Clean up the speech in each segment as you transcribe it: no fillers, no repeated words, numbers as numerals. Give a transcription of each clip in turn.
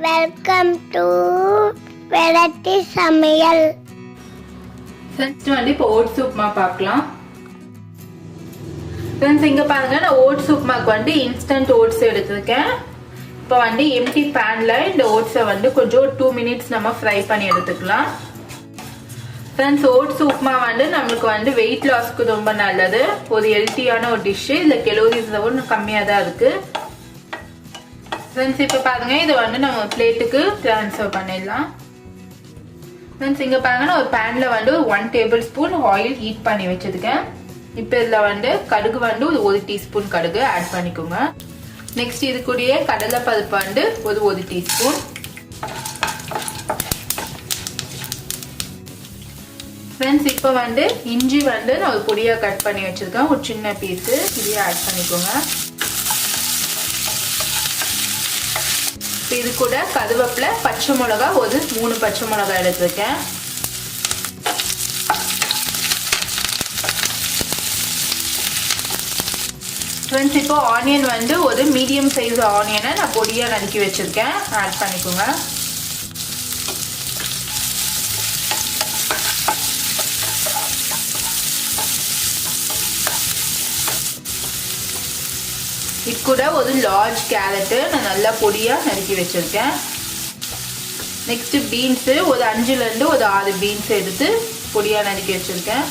Welcome to variety சமையல். First வந்து இப்போ ஓட்ஸ் உப்புமா பார்க்கலாம். ஃப்ரெண்ட்ஸ் இங்கே பாருங்க, நான் ஓட்ஸ் உப்புமாக்கு வந்து இன்ஸ்டன்ட் ஓட்ஸ் எடுத்துருக்கேன். இப்போ வந்து எம்டி பேனில் இந்த ஓட்ஸை வந்து கொஞ்சம் 2 மினிட்ஸ் நம்ம ஃப்ரை பண்ணி எடுத்துக்கலாம். ஃப்ரெண்ட்ஸ் ஓட்ஸ் உப்புமா வந்து நம்மளுக்கு வந்து வெயிட் லாஸ்க்கு ரொம்ப நல்லது. ஒரு ஹெல்த்தியான ஒரு டிஷ்ஷு. இதில் கெலோரிஸ் ஒன்றும் கம்மியாக தான் இருக்குது. ஃப்ரெண்ட்ஸ் இப்போ பாருங்க, இதை வந்து நம்ம பிளேட்டுக்கு ட்ரான்ஸ்ஃபர் பண்ணிடலாம். ஃப்ரெண்ட்ஸ் இங்கே பாருங்க, நான் ஒரு பேனில் வந்து 1 டேபிள் ஸ்பூன் ஆயில் ஹீட் பண்ணி வச்சுருக்கேன். இப்போ இதில் வந்து கடுகு வந்து ஒரு 1 டீஸ்பூன் கடுகு ஆட் பண்ணிக்கோங்க. நெக்ஸ்ட் இது கூடயே கடலை பருப்பு வந்து ஒரு 1 டீஸ்பூன். ஃப்ரெண்ட்ஸ் இப்போ வந்து இஞ்சி வந்து நான் ஒரு பொடியாக கட் பண்ணி வச்சுருக்கேன், ஒரு சின்ன பீஸு. இதையே ஆட் பண்ணிக்கோங்க. இப்போ இது கூட கருவேப்பிலை, பச்சை மிளகா ஒரு 3 பச்சை மிளகா எடுத்துருக்கேன். ஃப்ரெண்ட்ஸ் இப்போ ஆனியன் வந்து ஒரு மீடியம் சைஸ் ஆனியனை நான் பொடியாக நறுக்கி வச்சுருக்கேன், ஆட் பண்ணிக்கோங்க. இது கூட ஒரு லார்ஜ் கேரட்டு நான் நல்லா பொடியாக நறுக்கி வச்சுருக்கேன். நெக்ஸ்ட்டு பீன்ஸு ஒரு 5லேருந்து ஒரு 6 பீன்ஸ் எடுத்து பொடியாக நறுக்கி வச்சுருக்கேன்.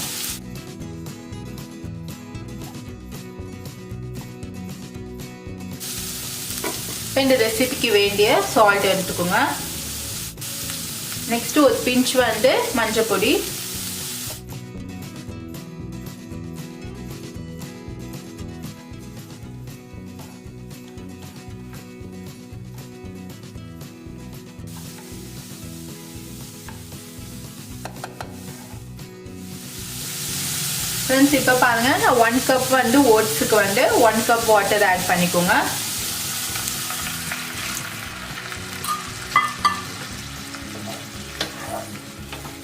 இப்போ இந்த ரெசிபிக்கு வேண்டிய சால்ட் எடுத்துக்கோங்க. நெக்ஸ்ட்டு ஒரு பிஞ்ச் வந்து மஞ்சள் பொடி. ஃப்ரெண்ட்ஸ் இப்போ பாருங்க, நான் 1 கப் வந்து ஓட்ஸுக்கு வந்து 1 கப் வாட்டர் ஆட் பண்ணிக்கோங்க.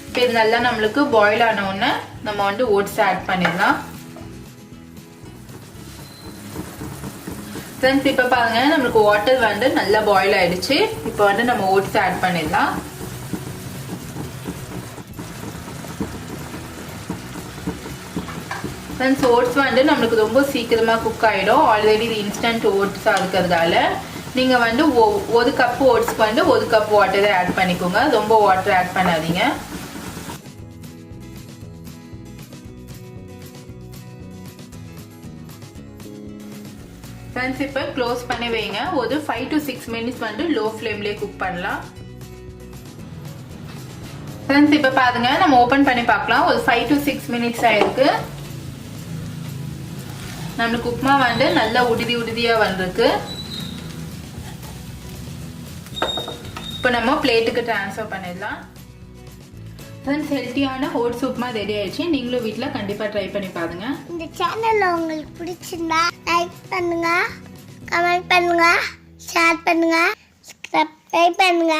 இப்போ இது நல்லா நம்மளுக்கு பாயில் ஆன உடனே நம்ம வந்து ஓட்ஸ் ஆட் பண்ணிடலாம். ஃப்ரெண்ட்ஸ் இப்போ பாருங்க, நம்மளுக்கு வாட்டர் வந்து நல்லா பாயில் ஆயிடுச்சு. இப்போ வந்து நம்ம ஓட்ஸ் ஆட் பண்ணிடலாம். ஃப்ரெண்ட்ஸ் ஓட்ஸ் வந்து நம்மளுக்கு ரொம்ப சீக்கிரமாக குக் ஆகிடும். ஆல்ரெடி இது இன்ஸ்டன்ட் ஓட்ஸாக இருக்கிறதால நீங்கள் வந்து 1 கப் ஓட்ஸ்க்கு வந்து 1 கப் வாட்டரை ஆட் பண்ணிக்கோங்க. ரொம்ப வாட்டர் ஆட் பண்ணாதீங்க. ஃப்ரெண்ட்ஸ் இப்போ க்ளோஸ் பண்ணி வைங்க. ஒரு 5 to 6 மினிட்ஸ் வந்து லோ ஃப்ளேம்லேயே குக் பண்ணலாம். ஃப்ரெண்ட்ஸ் இப்போ பாருங்க, நம்ம ஓப்பன் பண்ணி பார்க்கலாம். ஒரு 5 to 6 மினிட்ஸ் ஆயிருக்கு. நம்மளுக்கு உப்புமா வந்து நல்லா உதிரியாக வந்திருக்கு. இப்போ நம்ம பிளேட்டுக்கு ட்ரான்ஸ்ஃபர் பண்ணிடலாம். ஃப்ரெண்ட்ஸ் ஹெல்த்தியான ஓட்ஸ் உப்புமா ரெடி ஆயிடுச்சு. நீங்களும் வீட்டில் கண்டிப்பாக ட்ரை பண்ணி பாருங்க. இந்த சேனல் உங்களுக்கு பிடிச்சிருந்தா லைக் பண்ணுங்க, கமெண்ட் பண்ணுங்க, ஷேர் பண்ணுங்க, சப்ஸ்கிரைப் பண்ணுங்க.